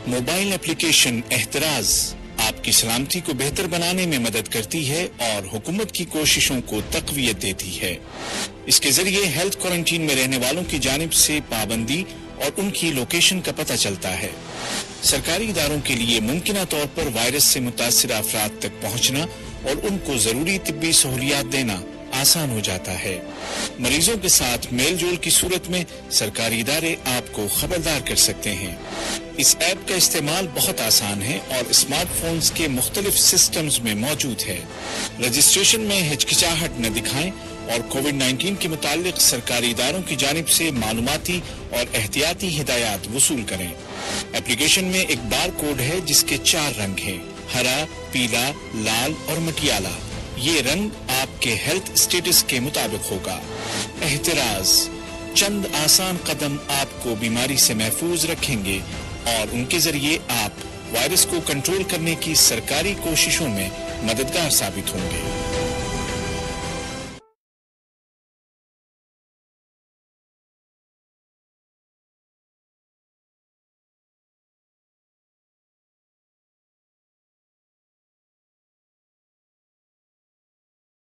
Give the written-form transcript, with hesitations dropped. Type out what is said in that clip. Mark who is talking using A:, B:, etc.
A: Mobile application احتراز آپ کی سلامتی کو بہتر بنانے میں مدد کرتی ہے اور حکومت کی کوششوں کو تقویت دیتی ہے۔ اس کے ذریعے ہیلتھ کوارنٹین میں رہنے والوں کی جانب سے پابندی اور ان کی لوکیشن کا پتہ چلتا ہے۔ سرکاری اداروں کے لیے ممکنہ طور پر وائرس سے متاثرہ افراد تک پہنچنا اور ان کو ضروری طبی سہولیات دینا آسان ہو جاتا ہے۔ مریضوں کے ساتھ میل جول کی صورت میں سرکاری ادارے آپ کو خبردار کر سکتے ہیں۔ اس ایپ کا استعمال بہت آسان ہے اور اسمارٹ فونز کے مختلف سسٹمز میں موجود ہے۔ رجسٹریشن میں ہچکچاہٹ نہ دکھائیں اور کووڈ-19 کے متعلق سرکاری اداروں کی جانب سے معلوماتی اور احتیاطی ہدایات وصول کریں۔ ایپلیکیشن میں ایک بار کوڈ ہے جس کے 4 رنگ ہیں: ہرا، پیلا، لال اور مٹیالہ۔ یہ رنگ آپ کے ہیلتھ اسٹیٹس کے مطابق ہوگا۔ احتراز: چند آسان قدم آپ کو بیماری سے محفوظ رکھیں گے اور ان کے ذریعے آپ وائرس کو کنٹرول کرنے کی سرکاری کوششوں میں مددگار ثابت ہوں گے۔